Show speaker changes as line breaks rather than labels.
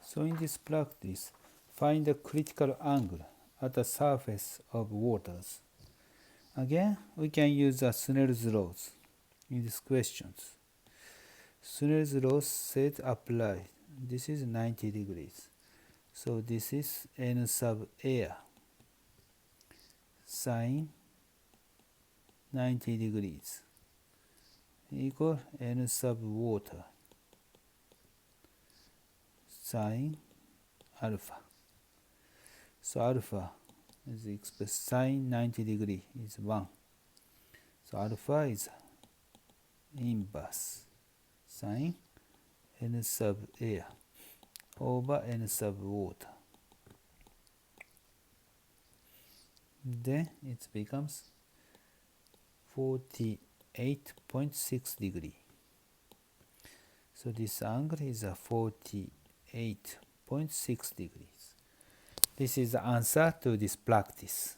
So in this practice, find the critical angle at the surface of waters. Again, we can use the Snell's laws in these questions. Snell's laws said apply. This is 90 degrees. So this is n sub air sine 90 degrees equal n sub water sine alpha. So alpha is expressed sine 90 degree is 1. So alpha is inverse sine n sub air over n sub water. Then it becomes 48.6 degree. So this angle is a 48.6 degrees. This is the answer to this practice.